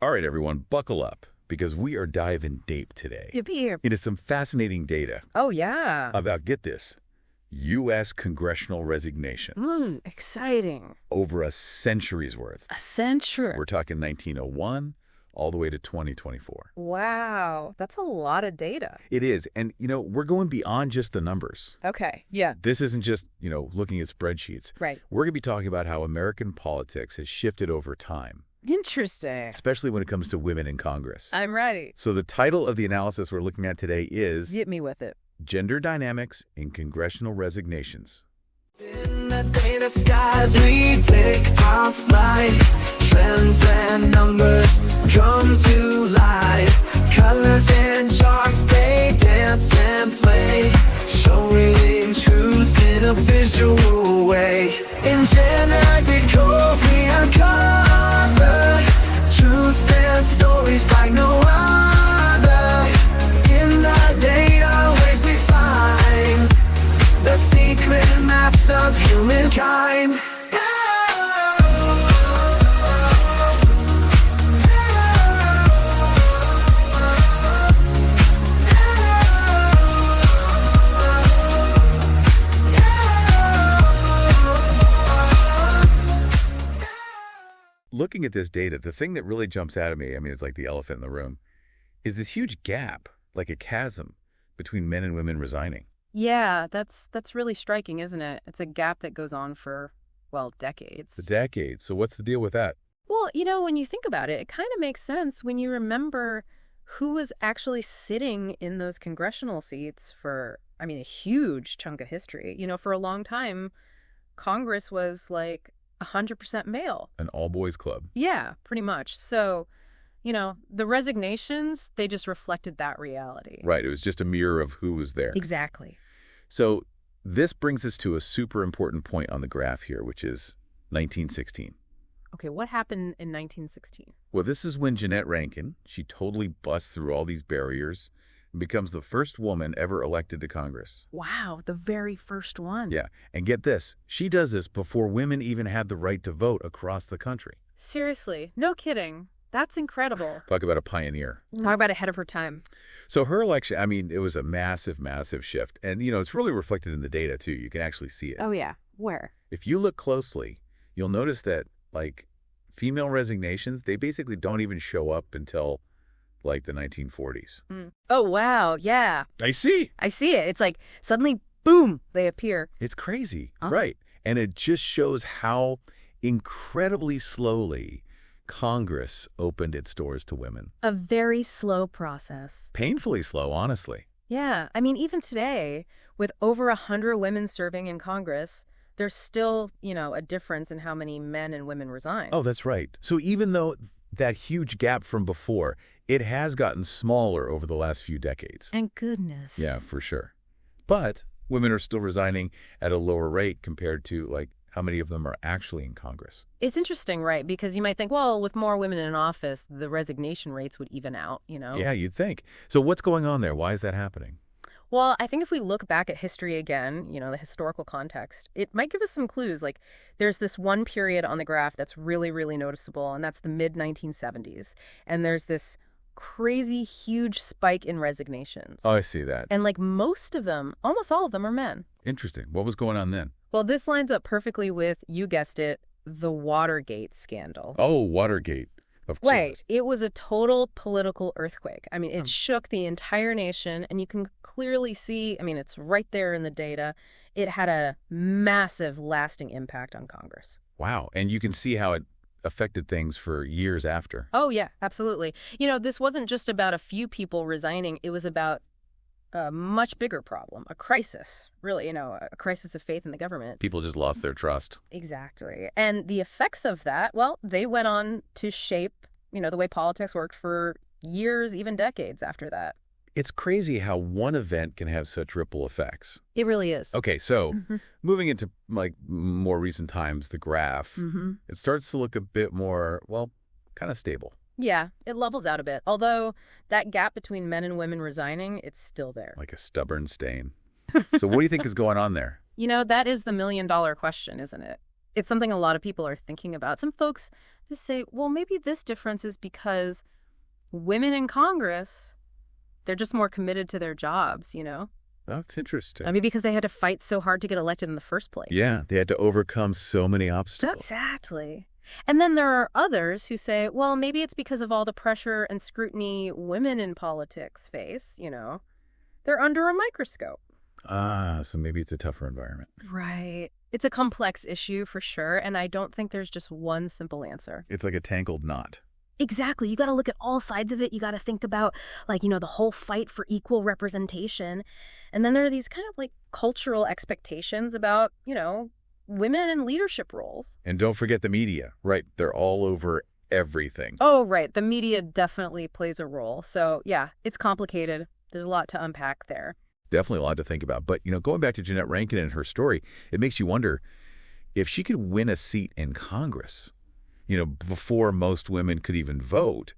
All right, everyone, buckle up, because we are diving deep today Yippee. into some fascinating data Oh, yeah. about, get this, U.S. congressional resignations. Exciting. Over a century's worth. A century. We're talking 1901 all the way to 2024. Wow. That's a lot of data. It is. And, we're going beyond just the numbers. Okay. Yeah. This isn't just, looking at spreadsheets. Right. We're going to be talking about how American politics has shifted over time. Interesting. Especially when it comes to women in Congress. I'm ready. So the title of the analysis we're looking at today is Hit me with it. Gender Dynamics in Congressional Resignations. In the data skies we take our flight. Trends and numbers come to life. Colors and charts, they dance and play. Showing truth in a visual way. In GenderDecoded we uncover truths and stories like no other. In the data waves we find the secret maps of humankind. Looking at this data, the thing that really jumps out at me, it's like the elephant in the room, is this huge gap, like a chasm, between men and women resigning. Yeah, that's really striking, isn't it? It's a gap that goes on for, decades. Decades. So what's the deal with that? Well, when you think about it, it kind of makes sense when you remember who was actually sitting in those congressional seats for, a huge chunk of history. For a long time, Congress was like 100% male. An all-boys club. Yeah, pretty much. So, the resignations, they just reflected that reality. Right. It was just a mirror of who was there. Exactly. So this brings us to a super important point on the graph here, which is 1916. Okay, what happened in 1916? Well, this is when Jeanette Rankin, she totally busts through all these barriers and becomes the first woman ever elected to Congress. Wow, the very first one. Yeah, and get this, she does this before women even had the right to vote across the country. Seriously, no kidding. That's incredible. Talk about a pioneer. Talk about ahead of her time. So her election, it was a massive, massive shift. And, it's really reflected in the data, too. You can actually see it. Oh, yeah. Where? If you look closely, you'll notice that, female resignations, they basically don't even show up until, the 1940s. Oh, wow. Yeah. I see. I see it. It's like suddenly, boom, they appear. It's crazy. Right. And it just shows how incredibly slowly Congress opened its doors to women. A very slow process. Painfully slow, honestly. Yeah. Even today, with over 100 women serving in Congress, there's still, a difference in how many men and women resign. Oh, that's right. So even though that huge gap from before, it has gotten smaller over the last few decades. And goodness. Yeah, for sure. But women are still resigning at a lower rate compared to, how many of them are actually in Congress. It's interesting, right? Because you might think, well, with more women in office, the resignation rates would even out, Yeah, you'd think. So what's going on there? Why is that happening? Well, I think if we look back at history again, the historical context, it might give us some clues. There's this one period on the graph that's really, really noticeable, and that's the mid-1970s. And there's this crazy, huge spike in resignations. Oh, I see that. And most of them, almost all of them are men. Interesting. What was going on then? Well, this lines up perfectly with, you guessed it, the Watergate scandal. Oh, Watergate. Of course. Right. It was a total political earthquake. It shook the entire nation, and you can clearly see, it's right there in the data. It had a massive, lasting impact on Congress. Wow. And you can see how it affected things for years after. Oh, yeah, absolutely. This wasn't just about a few people resigning. It was about a much bigger problem, a crisis, really, a crisis of faith in the government. People just lost their trust. Exactly. And the effects of that, well, they went on to shape, the way politics worked for years, even decades after that. It's crazy how one event can have such ripple effects. It really is. Okay, so moving into more recent times, the graph, it starts to look a bit more, kind of stable. Yeah, it levels out a bit. Although that gap between men and women resigning, it's still there. Like a stubborn stain. So what do you think is going on there? That is the million-dollar question, isn't it? It's something a lot of people are thinking about. Some folks just say, well, maybe this difference is because women in Congress, they're just more committed to their jobs, you know? That's interesting. I mean, because they had to fight so hard to get elected in the first place. Yeah, they had to overcome so many obstacles. Exactly. And then there are others who say, well, maybe it's because of all the pressure and scrutiny women in politics face, you know? They're under a microscope. Ah, so maybe it's a tougher environment. Right. It's a complex issue for sure, and I don't think there's just one simple answer. It's like a tangled knot. Exactly. You got to look at all sides of it. You got to think about, like, you know, the whole fight for equal representation. And then there are these kind of like cultural expectations about, you know, women in leadership roles. And don't forget the media, right? They're all over everything. Oh, right. The media definitely plays a role. So, yeah, it's complicated. There's a lot to unpack there. Definitely a lot to think about. But, you know, going back to Jeanette Rankin and her story, it makes you wonder if she could win a seat in Congress, you know, before most women could even vote.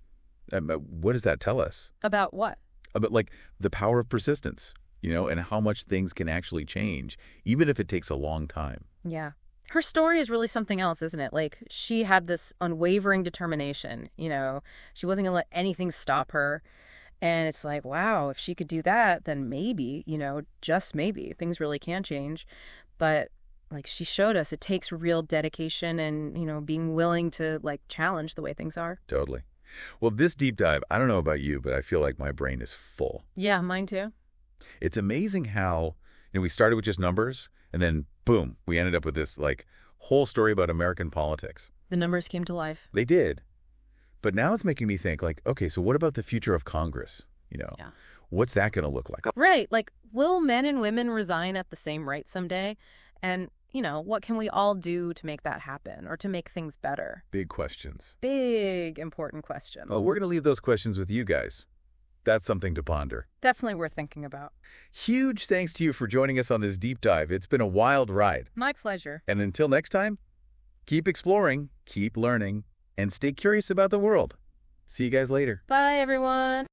What does that tell us? About what? About, like, the power of persistence, you know, and how much things can actually change, even if it takes a long time. Yeah. Her story is really something else, isn't it? Like, she had this unwavering determination, you know. She wasn't going to let anything stop her. And it's like, wow, if she could do that, then maybe, you know, just maybe, things really can change. But like she showed us, it takes real dedication and, you know, being willing to like challenge the way things are. Totally. Well, this deep dive, I don't know about you, but I feel like my brain is full. Yeah, mine too. It's amazing how, you know, we started with just numbers and then boom, we ended up with this like whole story about American politics. The numbers came to life. They did. But now it's making me think like, okay, so what about the future of Congress? You know, Yeah. What's that going to look like? Right. Like, will men and women resign at the same rate someday? And, you know, what can we all do to make that happen or to make things better? Big questions. Big, important question. Well, we're going to leave those questions with you guys. That's something to ponder. Definitely worth thinking about. Huge thanks to you for joining us on this deep dive. It's been a wild ride. My pleasure. And until next time, keep exploring, keep learning, and stay curious about the world. See you guys later. Bye, everyone.